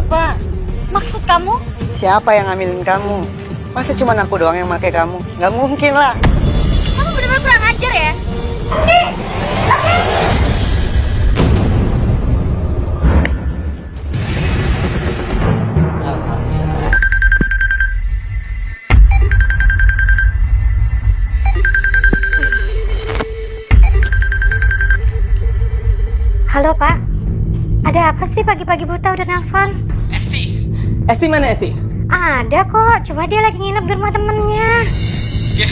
apa? Maksud kamu? Siapa yang ngambilin kamu? Masa cuma aku doang yang pakai kamu? Nggak mungkin lah. Kamu benar-benar kurang ajar ya? Oke. Halo Pak, ada apa sih pagi-pagi buta udah nelfon? Esti mana Esti? Ada kok, cuma dia lagi nginep di rumah temennya. Ya,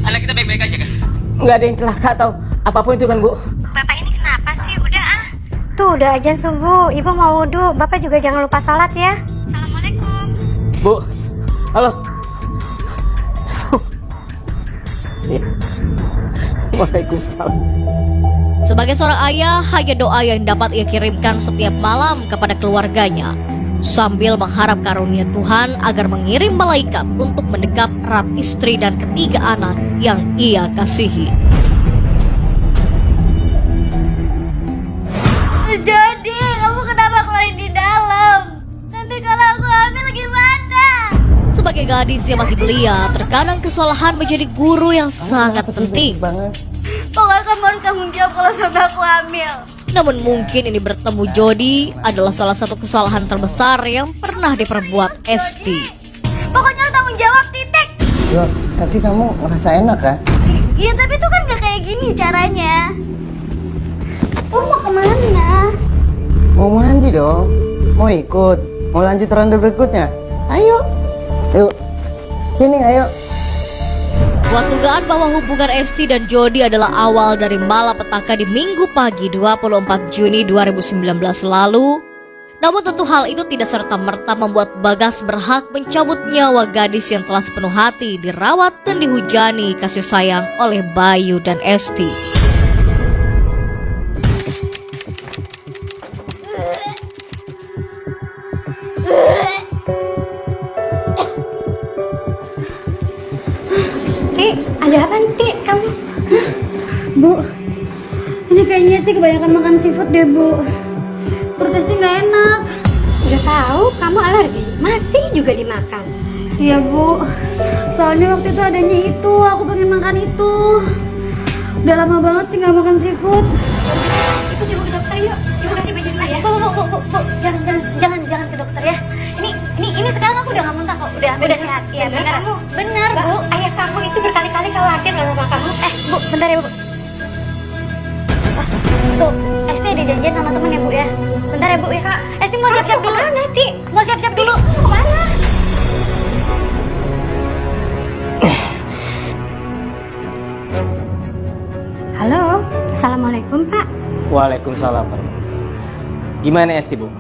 anak kita baik-baik aja kan? Nggak ada yang celaka atau apapun itu kan Bu? Bapak ini kenapa sih? Udah ah. Tuh udah azan subuh, Ibu mau wudhu. Bapak juga jangan lupa sholat ya. Assalamualaikum. Bu, halo. Waalaikumsalam. Sebagai seorang ayah, hanya doa yang dapat ia kirimkan setiap malam kepada keluarganya, sambil mengharap karunia Tuhan agar mengirim malaikat untuk mendekap erat istri dan ketiga anak yang ia kasihi. Jadi, kamu kenapa keluarin di dalam? Nanti kalau aku hamil gimana? Sebagai gadis yang masih belia, terkadang kesalahan menjadi guru yang sangat penting. Pokoknya kamu harus tanggung jawab kalau sampai aku hamil. Namun mungkin ini bertemu Jody adalah salah satu kesalahan terbesar yang pernah diperbuat Esti. Pokoknya harus tanggung jawab, titik. Loh, tapi kamu ngerasa enak kan? Iya, tapi itu kan gak kayak gini caranya. Mau kemana? Mau mandi dong. Mau ikut. Mau lanjut ronde berikutnya. Ayo. Yuk. Sini, ayo. Kuat dugaan bahwa hubungan Esti dan Jody adalah awal dari malapetaka di Minggu pagi 24 Juni 2019 lalu. Namun tentu hal itu tidak serta-merta membuat Bagas berhak mencabut nyawa gadis yang telah sepenuh hati dirawat dan dihujani kasih sayang oleh Bayu dan Esti. Tik, ada apa nih, Tik? Kamu? Bu, ini kayaknya sih kebanyakan makan seafood deh, Bu. Perut Esti nggak enak. Udah tahu, kamu alergi. Masih juga dimakan. Iya, Bu. Soalnya waktu itu adanya itu, aku pengen makan itu. Udah lama banget sih nggak makan seafood. Ikut Ibu ke dokter yuk. Ibu ganti baju dulu ya. Bu. Jangan ke dokter ya. Ini sekarang aku udah nggak muntah kok. Udah sehat. Iya, benar. Benar, Bu. Ayah kamu itu berkali-kali khawatir sama kamu. Bu, bentar ya, Bu. Tuh, Esti ada janjian sama temen ya, Bu ya. Bentar ya, Bu ya, Kak. Esti mau siap-siap dulu. Nanti mau siap-siap dulu. Kemana? Halo, assalamualaikum Pak. Waalaikumsalam. Gimana Esti, Bu?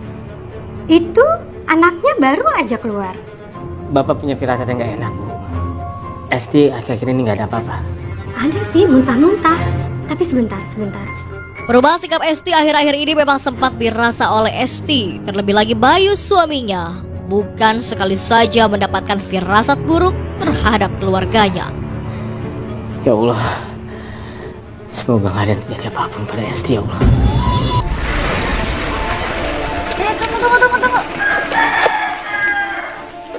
Itu anaknya baru aja keluar. Bapak punya firasat yang nggak enak, Bu. Esti akhir-akhir ini nggak ada apa-apa. Ada sih muntah-muntah. Tapi sebentar. Perubahan sikap Esti akhir-akhir ini memang sempat dirasa oleh Esti, terlebih lagi Bayu suaminya. Bukan sekali saja mendapatkan firasat buruk terhadap keluarganya. Ya Allah, semoga nggak ada yang terjadi apapun pada Esti, ya Allah. Tunggu.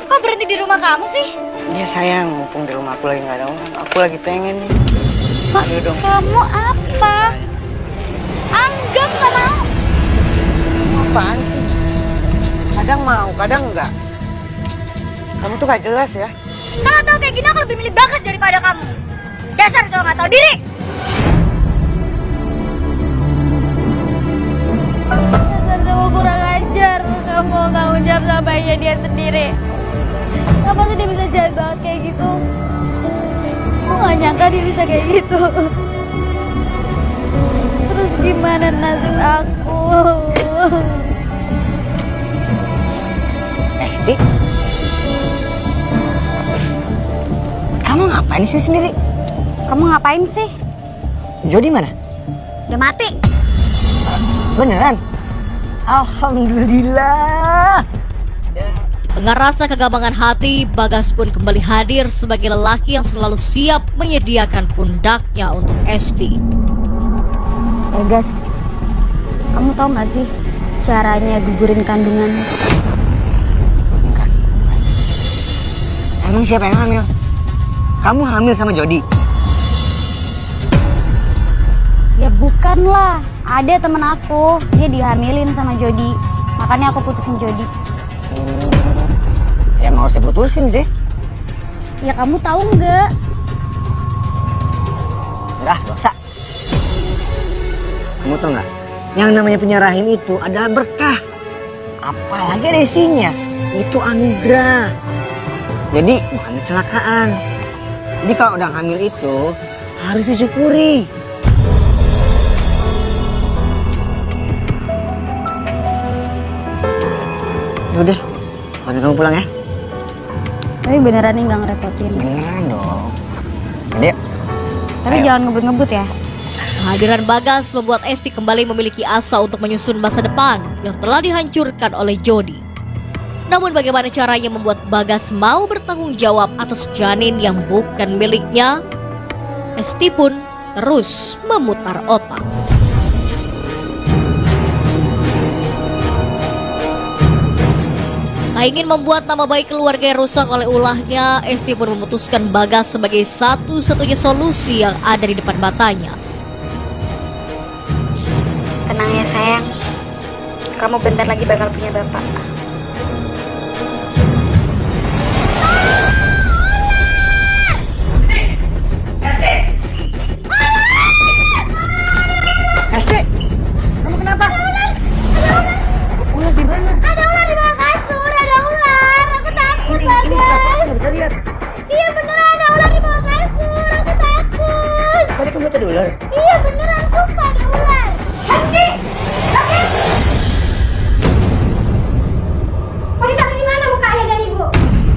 Kok berhenti di rumah kamu sih? Iya sayang, mumpung di rumah aku lagi nggak ada orang. Aku lagi pengen nih. Ayo dong. Kamu apa? Anggap gak mau. Apaan sih? Kadang mau, kadang enggak. Kamu tuh gak jelas ya. Kalau tahu kayak gini aku lebih milih Bagas daripada kamu. Dasar cowok gak tahu diri. Dasar cowok kurang ajar. Kamu mau tanggung jawab sama bayinya dia sendiri. Kenapa sih dia bisa jahat banget kayak gitu? Aku gak nyangka dia bisa kayak gitu. Terus gimana nasib aku? Esti, kamu ngapain sih sendiri? Kamu ngapain sih? Jody mana? Udah mati. Beneran? Alhamdulillah. Dengan rasa kegambangan hati, Bagas pun kembali hadir sebagai lelaki yang selalu siap menyediakan pundaknya untuk Esti. Bagas, kamu tahu gak sih caranya gugurin kandungan? Emang siapa yang hamil? Kamu hamil sama Jody? Ya bukan lah. Ada temen aku, dia dihamilin sama Jody. Makanya aku putusin Jody. Ya emang harus diputusin sih. Ya kamu tahu nggak? Udah, dosa. Kamu tau nggak? Yang namanya punya rahim itu adalah berkah. Apalagi ada isinya. Itu anugerah. Jadi bukan kecelakaan. Jadi kalau udah hamil itu harus disyukuri. Udah, pokoknya kamu pulang ya. Tapi beneran nih nggak ngerepotin. Beneran dong. Jadi, Tapi ayo. jangan ngebut-ngebut ya. Kehadiran Bagas membuat Esti kembali memiliki asa untuk menyusun masa depan yang telah dihancurkan oleh Jody. Namun bagaimana caranya membuat Bagas mau bertanggung jawab atas janin yang bukan miliknya? Esti pun terus memutar otak. Tak ingin membuat nama baik keluarga yang rusak oleh ulahnya, Esti pun memutuskan Bagas sebagai satu-satunya solusi yang ada di depan matanya. Tenang ya sayang. Kamu bentar lagi bakal punya bapak. Esti, kamu kenapa? Ular di mana? Ada ular di bawah kasur, ada ular. Aku takut Bagas. Nggak bisa lihat. Iya beneran ada ular di bawah kasur. Aku takut. Tadi kamu lihat ada ular. Iya beneran sumpah ada ular. Esti, mau ditaruh di mana mukanya dan ibu?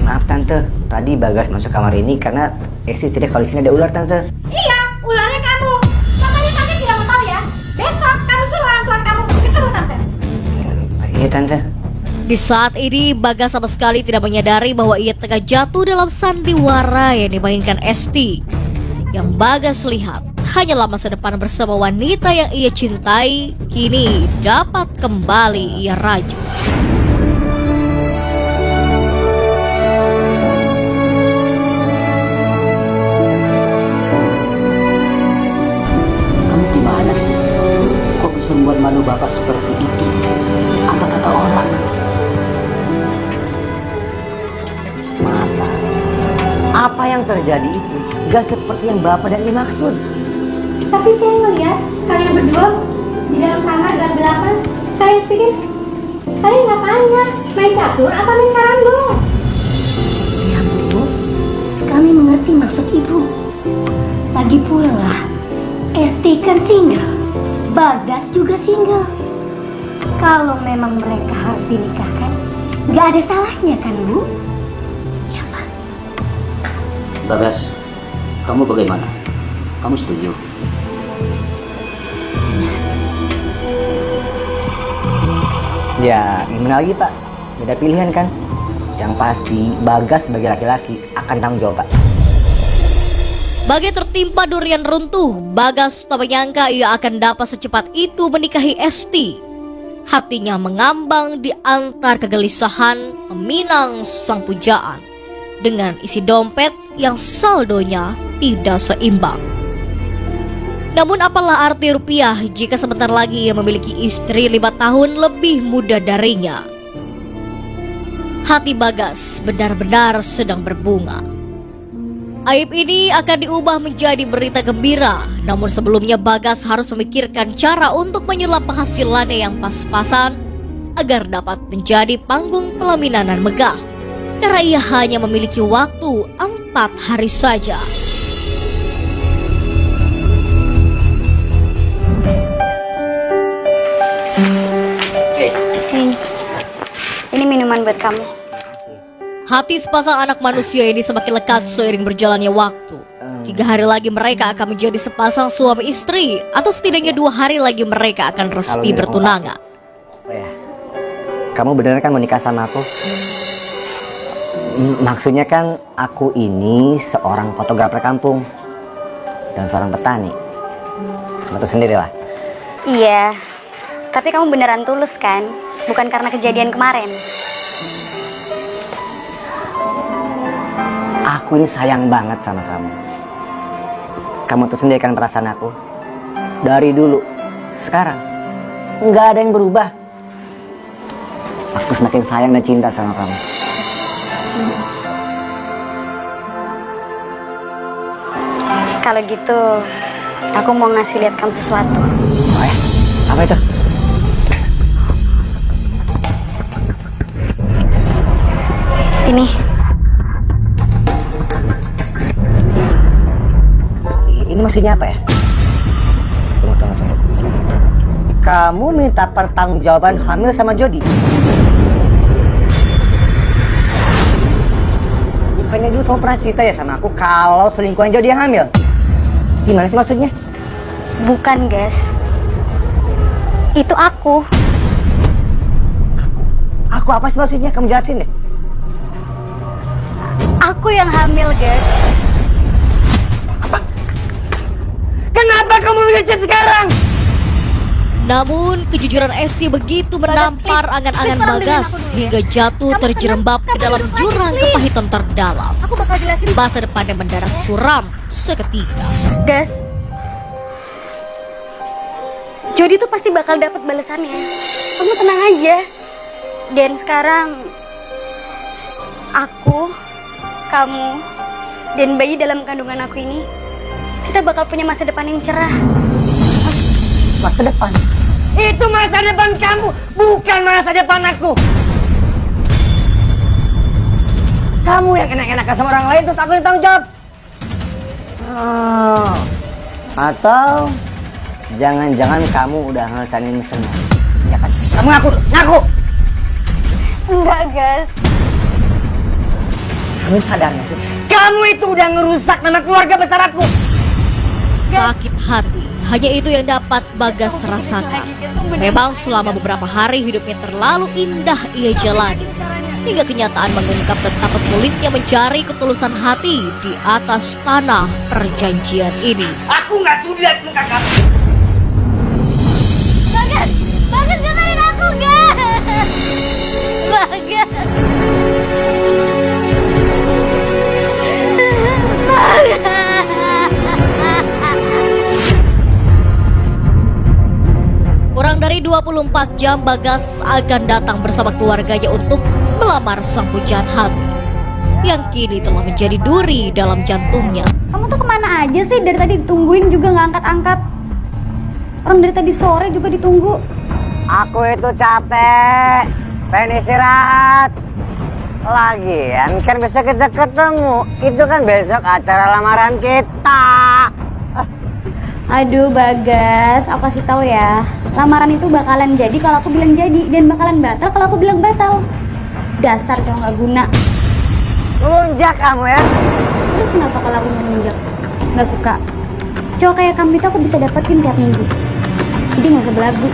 Maaf tante, tadi Bagas masuk kamar ini karena Esti tidak kalau di sini ada ular tante. Iya, ularnya kamu. Pokoknya tante tidak mau tahu ya. Besok kamu suruh orang tua kamu ketemu tante. Iya tante. Di saat ini Bagas sama sekali tidak menyadari bahwa ia tengah jatuh dalam sandiwara yang dimainkan Esti. Yang Bagas lihat hanyalah masa depan bersama wanita yang ia cintai kini dapat kembali ia raju. Kamu gimana sih? Kok bisa membuat malu bapak seperti itu? Apa kata orang? Maaf Pak. Apa yang terjadi itu gak seperti yang Bapak dan Ibu maksud. Tapi saya melihat kalian berdua di dalam kamar gelap-gelapan. Saya pikir kalian ngapain ya? Main catur apa main karambol? Ya betul. Kami mengerti maksud ibu. Lagi pula, Esti kan single. Bagas juga single. Kalau memang mereka harus dinikahkan, nggak ada salahnya kan Bu? Ya Pak. Bagas, kamu bagaimana? Kamu setuju? Ya gimana lagi Pak, beda pilihan kan. Yang pasti Bagas sebagai laki-laki akan tanggung jawab Pak. Bagai tertimpa durian runtuh, Bagas tak menyangka ia akan dapat secepat itu menikahi Esti. Hatinya mengambang di antar kegelisahan meminang sang pujaan dengan isi dompet yang saldonya tidak seimbang. Namun apalah arti rupiah jika sebentar lagi ia memiliki istri 5 tahun lebih muda darinya. Hati Bagas benar-benar sedang berbunga. Aib ini akan diubah menjadi berita gembira. Namun sebelumnya Bagas harus memikirkan cara untuk menyulap penghasilannya yang pas-pasan agar dapat menjadi panggung pelaminan megah. Karena ia hanya memiliki waktu 4 hari saja. Ini minuman buat kamu. Hati sepasang anak manusia ini semakin lekat seiring berjalannya waktu. 3 hari lagi mereka akan menjadi sepasang suami istri, atau setidaknya 2 hari lagi mereka akan resmi bertunangan. Oh ya, kamu beneran kan mau nikah sama aku? Maksudnya kan aku ini seorang fotografer kampung dan seorang petani. Kamu tahu sendiri lah. Iya, tapi kamu beneran tulus kan? Bukan karena kejadian kemarin. Aku ini sayang banget sama kamu. Kamu tuh sendiri kan perasaan aku. Dari dulu, sekarang, nggak ada yang berubah. Aku semakin sayang dan cinta sama kamu. Kalau gitu, aku mau ngasih lihat kamu sesuatu. Oh ya? Apa itu? Ini. Ini maksudnya apa ya? Tunggu. Kamu minta pertanggungjawaban hamil sama Jody? Bukannya dulu kamu pernah cerita ya sama aku kalau selingkuhan Jody yang hamil? Gimana sih maksudnya? Bukan, guys. Itu aku. Aku apa sih maksudnya? Kamu jelasin deh. Aku yang hamil, guys. Kenapa kamu ngechat sekarang? Namun kejujuran Esti begitu menampar angan-angan Bagas hingga jatuh terjerembab ke dalam jurang kepahitan terdalam. Aku bakal jelasin. Masa depannya mendadak suram seketika. Guys, Jody tuh pasti bakal dapat balasannya. Kamu tenang aja. Dan sekarang aku, kamu, dan bayi dalam kandungan aku ini, kita bakal punya masa depan yang cerah. Masa depan? Itu masa depan kamu, bukan masa depan aku. Kamu yang enak-enakan sama orang lain terus aku yang tanggung jawab. Oh. Atau jangan-jangan kamu udah ngelesanin semua. Ya kan? Kamu ngaku. Enggak, guys. Kamu sadar gak sih? Kamu itu udah ngerusak nama keluarga besar aku. Sakit hati, hanya itu yang dapat Bagas rasakan. Memang selama beberapa hari hidupnya terlalu indah ia jalani, hingga kenyataan mengungkap betapa sulitnya mencari ketulusan hati di atas tanah perjanjian ini. Aku nggak sudi lihat muka kamu. Bagas dengerin aku, guys. Bagas. Kurang dari 24 jam Bagas akan datang bersama keluarganya untuk melamar sang pujaan hati yang kini telah menjadi duri dalam jantungnya. Kamu tuh kemana aja sih? Dari tadi ditungguin juga nggak angkat-angkat. Orang dari tadi sore juga ditunggu. Aku itu capek, pengen istirahat. Lagian kan besok kita ketemu. Itu kan besok acara lamaran kita. Aduh Bagas, aku kasih tahu ya, lamaran itu bakalan jadi kalau aku bilang jadi, dan bakalan batal kalau aku bilang batal. Dasar cowok nggak guna. Lunjak kamu ya. Terus kenapa kalau aku menunjuk? Nggak suka. Cowok kayak kamu itu aku bisa dapetin tiap minggu. Jadi nggak usah belagu.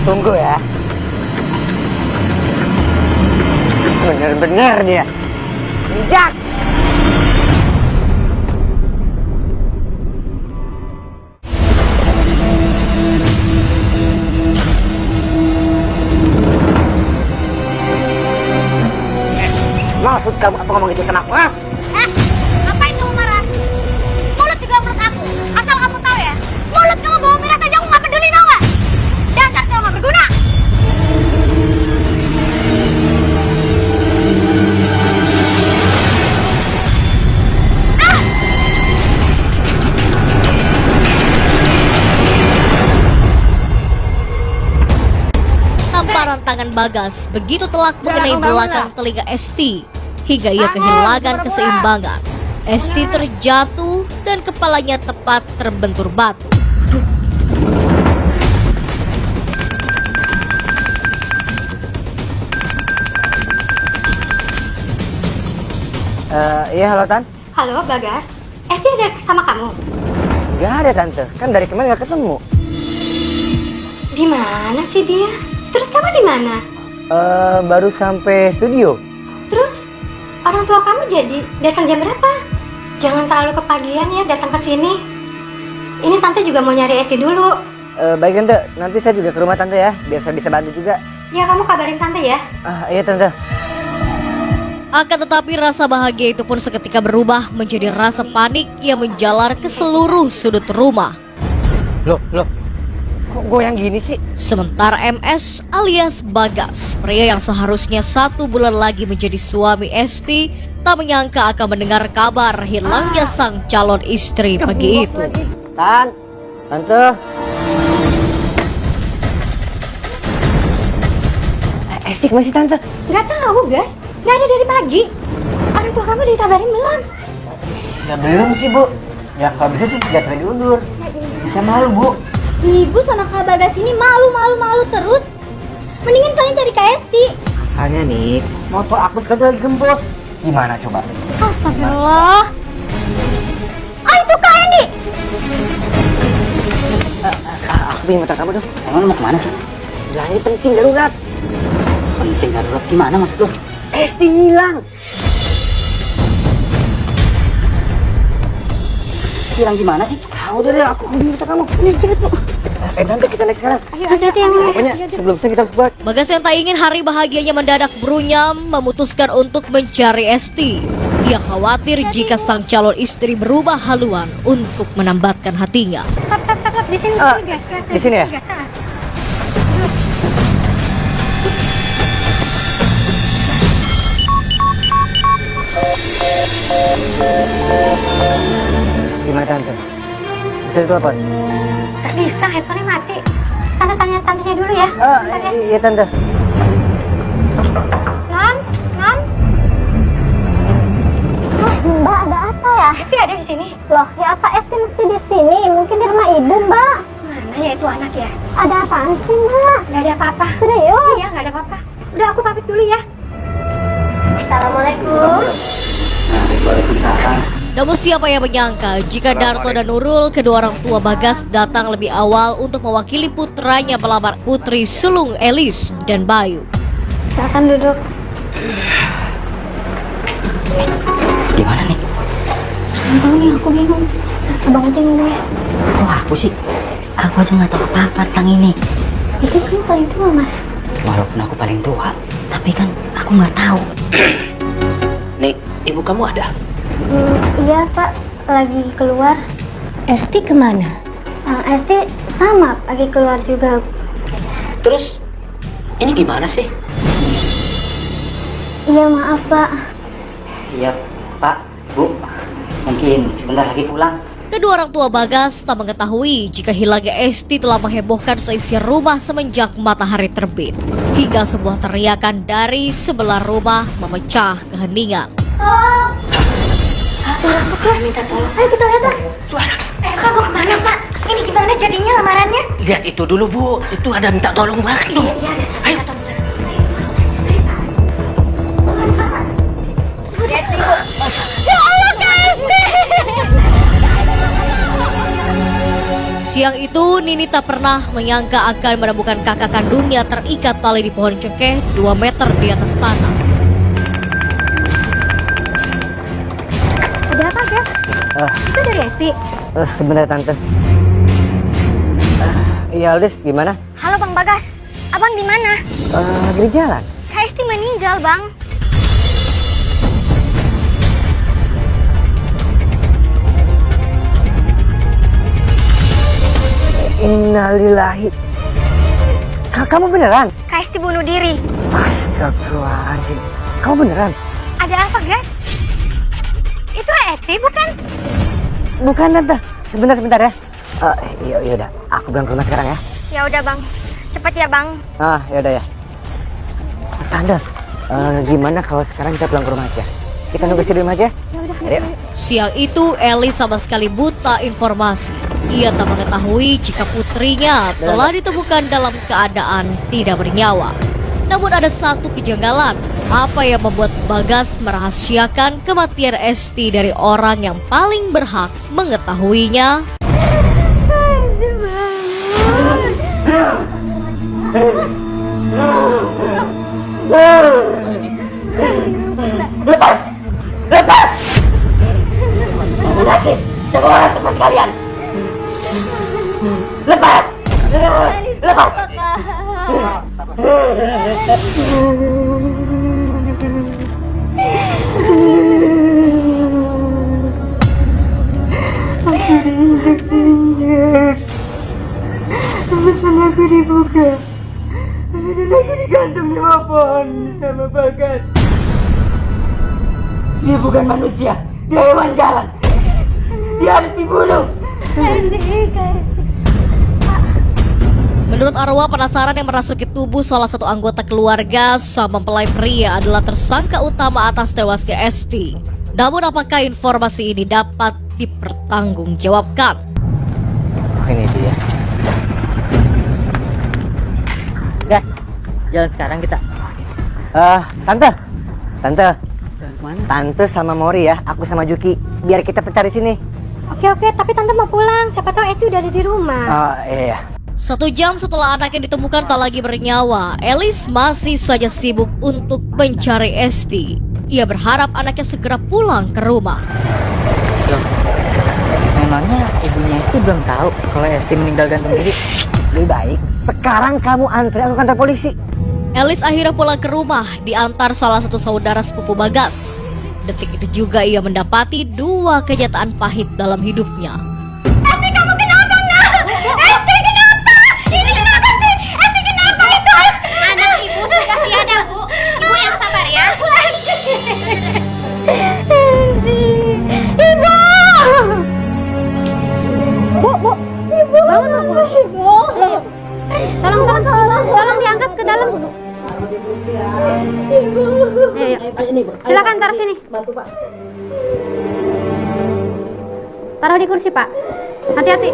Tunggu ya. Bener-bener dia. Lunjak. Maksud kamu apa ngomong itu sama aku? Ha? Ngapain kamu marah? Mulut juga mulut aku. Asal kamu tahu ya, mulut kamu bawa miras aja aku nggak peduli, tau nggak? Dasar cowok nggak berguna. Tamparan tangan Bagas begitu telak mengenai belakang telinga Esti hingga ia kehilangan keseimbangan. Esti terjatuh dan kepalanya tepat terbentur batu. Iya halo Tan. Halo Bagas, Esti ada sama kamu? Gak ada Tante, kan dari kemarin gak ketemu. Di mana sih dia? Terus kamu di mana? Baru sampai studio. Terus orang tua kamu jadi datang jam berapa? Jangan terlalu kepagian ya datang ke sini. Ini tante juga mau nyari Esti dulu. Baik Tante, nanti saya juga ke rumah Tante ya, biar saya bisa bantu juga. Ya kamu kabarin tante ya. Iya Tante. Akan tetapi rasa bahagia itu pun seketika berubah menjadi rasa panik yang menjalar ke seluruh sudut rumah. Loh, kok goyang gini sih? Sementara MS alias Bagas, pria yang seharusnya 1 bulan lagi menjadi suami Esti, tak menyangka akan mendengar kabar hilangnya sang calon istri pagi itu. Tante. Esti masih tante? Nggak tahu, Gas. Nggak ada dari pagi. Orang tua kamu dikabarin belum? Ya belum sih, Bu. Ya kalau bisa sih gak sampai diundur. Bisa malu, Bu. Ibu sama Kak Bagas ini malu terus. Mendingan kalian cari Kak Esti. Asalnya nih, motor aku sekarang lagi gembos. Gimana coba? Astagfirullah. Ah, itu Kak Edi. Aku pinjam motor kamu dong. Emang lu mau kemana sih? Lah ini penting darurat. Penting darurat gimana maksud lu? Esti hilang. Hilang gimana sih? Udah deh, aku pinjam motor kamu. Ini cepet, Bu. Tante kita naik sekarang. Ayo, hati-hati yang Pokoknya sebelumnya kita harus buat. Bagas yang tak ingin hari bahagianya mendadak berunyam memutuskan untuk mencari Esti. Ia khawatir jika sang calon istri berubah haluan untuk menambatkan hatinya. Tap, di sini, Gas. Di sini ya? Gas, ah. Gimana tante? Bisa ditelepon? Nggak bisa, handphonenya mati. Tante tanya tantenya dulu ya. Bentar ya. Iya tante. Non. Mbak, ada apa ya? Esti ada di sini. Loh, ya apa Esti mesti di sini? Mungkin di rumah ibu, Mbak. Mana ya itu anak ya? Ada apaan sih, Mbak? Nggak ada apa-apa. Serius? Iya, nggak ada apa-apa. Udah, aku pamit dulu ya. Assalamualaikum. Namun siapa yang menyangka jika Darto dan Nurul, kedua orang tua Bagas, datang lebih awal untuk mewakili putranya melamar putri sulung Elis dan Bayu. Silakan duduk. Gimana nih? Nggak tahu nih, aku bingung. Abang aja ngomong ya. Kok aku sih? Aku aja nggak tahu apa-apa tentang ini. Itu kamu paling tua, Mas. Walaupun aku paling tua. Tapi kan aku nggak tahu. Nih, ibu kamu ada? Iya, Pak. Lagi keluar. Esti kemana? Esti sama, lagi keluar juga. Terus, ini gimana sih? Iya, maaf, Pak. Iya, Pak, Bu. Mungkin sebentar lagi pulang. Kedua orang tua Bagas tak mengetahui jika hilangnya Esti telah menghebohkan seisi rumah semenjak matahari terbit. Hingga sebuah teriakan dari sebelah rumah memecah keheningan. Minta tolong. Ayo kita lihat, Pak. Kak, mau kemana, Pak? Ini gimana jadinya lamarannya? Lihat itu dulu, Bu. Itu ada minta tolong banget tuh. Ayo. Ya Allah, Kak Esti! Siang itu Nini tak pernah menyangka akan menemukan kakak kandungnya terikat tali di pohon cengkeh 2 meter di atas tanah. Ada apa, Gas? Itu dari Esti. Sebentar tante. Iya Aldis, gimana? Halo, Bang Bagas. Abang di mana? Lagi di jalan. Kak Esti meninggal, Bang. Innalillahi. Kamu beneran? Kak Esti bunuh diri. Astagfirullahaladzim. Kamu beneran? Ada apa, Gas? Itu Esti, bukan? Bukan tante. Sebentar ya. Iya udah. Aku pulang ke rumah sekarang ya. Ya udah, Bang. Cepet ya, Bang. Yaudah ya. Tante, gimana kalau sekarang kita pulang ke rumah aja? Kita nunggu di rumah aja? Ya udah. Ayo. Siang itu Eli sama sekali buta informasi. Ia tak mengetahui jika putrinya telah ditemukan dalam keadaan tidak bernyawa. Namun ada satu kejanggalan. Apa yang membuat Bagas merahasiakan kematian Esti dari orang yang paling berhak mengetahuinya? Lepas! Lagi semua seperti kalian. Lepas! Lepas! mohon sama Bagas. Dia bukan manusia, dia hewan jalan. Dia harus dibunuh. Menurut Arwah, penasaran yang merasuki tubuh salah satu anggota keluarga sang mempelai pria adalah tersangka utama atas tewasnya Esti. Namun apakah informasi ini dapat dipertanggungjawabkan? Ini dia. Gas, jalan sekarang kita. Tante. Tante sama Mori ya, aku sama Juki. Biar kita pencari sini. Oke, tapi tante mau pulang. Siapa tahu Esti udah ada di rumah. Iya. 1 jam setelah anaknya ditemukan tak lagi bernyawa, Elis masih saja sibuk untuk mencari Esti. Ia berharap anaknya segera pulang ke rumah. Memangnya ibunya Esti belum tahu kalau Esti meninggal gantung diri? Lebih baik sekarang kamu antri aku ke kantor polisi. Elis akhirnya pulang ke rumah diantar salah satu saudara sepupu Bagas. Detik itu juga ia mendapati 2 kenyataan pahit dalam hidupnya. Esti, kamu kenapa, nak? Esti, kenapa? Ini kenapa sih? Esti, kenapa itu? Anak ibu sudah tiada, Bu. Ibu yang sabar ya. Esti, Ibu. Bu. Bangun, Bu. Ibu. Tolong diangkat ke dalam. Ibu. Silakan taruh sini. Bantu, Pak. Taruh di kursi, Pak. Hati-hati.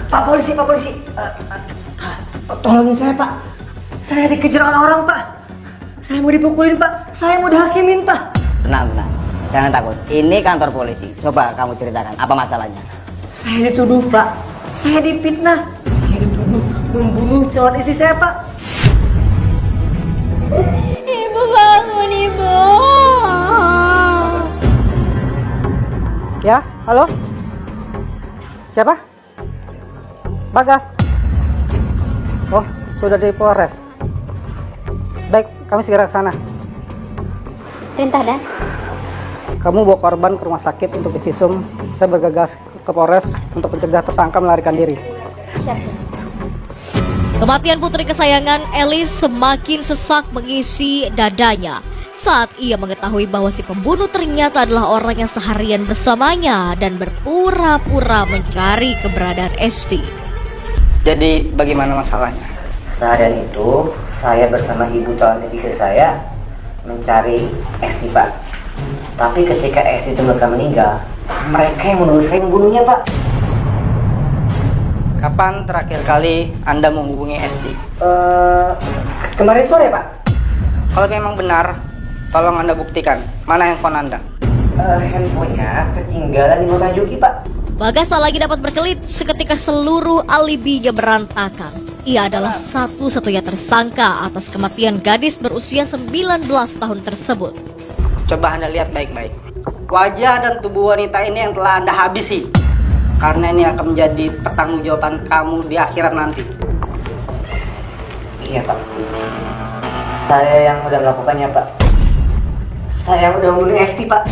Pak polisi. Tolongin saya, Pak. Saya dikejar orang-orang, Pak. Saya mau dipukulin, Pak. Saya mau dihakimin, Pak. Tenang. Jangan takut. Ini kantor polisi. Coba kamu ceritakan apa masalahnya. Saya dituduh, Pak. Saya difitnah. Saya dituduh membunuh calon istri saya, Pak. Ibu bangun, Ibu. Ya, halo? Siapa? Bagas. Oh, sudah di Polres. Baik, kami segera ke sana. Perintah, Dan. Kamu bawa korban ke rumah sakit untuk divisum. Saya bergegas ke Polres untuk mencegah tersangka melarikan diri. Kematian putri kesayangan Elis semakin sesak mengisi dadanya saat ia mengetahui bahwa si pembunuh ternyata adalah orang yang seharian bersamanya dan berpura-pura mencari keberadaan Esti. Jadi, bagaimana masalahnya? Seharian itu, saya bersama ibu calon istri saya mencari Esti, Pak. Tapi ketika Esti itu meninggal, mereka yang menuduh saya membunuhnya, Pak. Kapan terakhir kali Anda menghubungi Esti? Kemarin sore, Pak. Kalau memang benar, tolong Anda buktikan. Mana handphone Anda? Handphonenya ketinggalan di motor Juki, Pak. Bagas tak lagi dapat berkelit seketika seluruh alibinya berantakan. Ia adalah satu-satunya tersangka atas kematian gadis berusia 19 tahun tersebut. Coba Anda lihat baik-baik. Wajah dan tubuh wanita ini yang telah Anda habisi. Karena ini akan menjadi pertanggungjawaban kamu di akhirat nanti. Iya, Pak. Saya yang udah melakukannya, Pak. Saya yang udah membunuh Esti, Pak.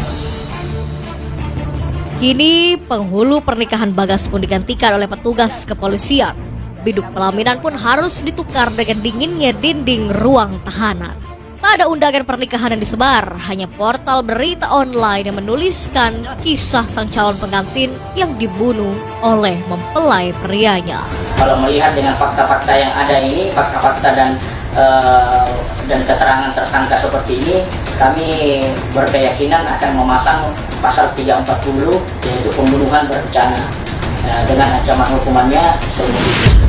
Kini penghulu pernikahan Bagas pun digantikan oleh petugas kepolisian. Biduk pelaminan pun harus ditukar dengan dinginnya dinding ruang tahanan. Tak ada undangan pernikahan yang disebar, hanya portal berita online yang menuliskan kisah sang calon pengantin yang dibunuh oleh mempelai prianya. Kalau melihat dengan fakta-fakta yang ada ini, fakta-fakta dan keterangan tersangka seperti ini, kami berkeyakinan akan memasang pasal 340 yaitu pembunuhan berencana dengan ancaman hukumannya seumur hidup.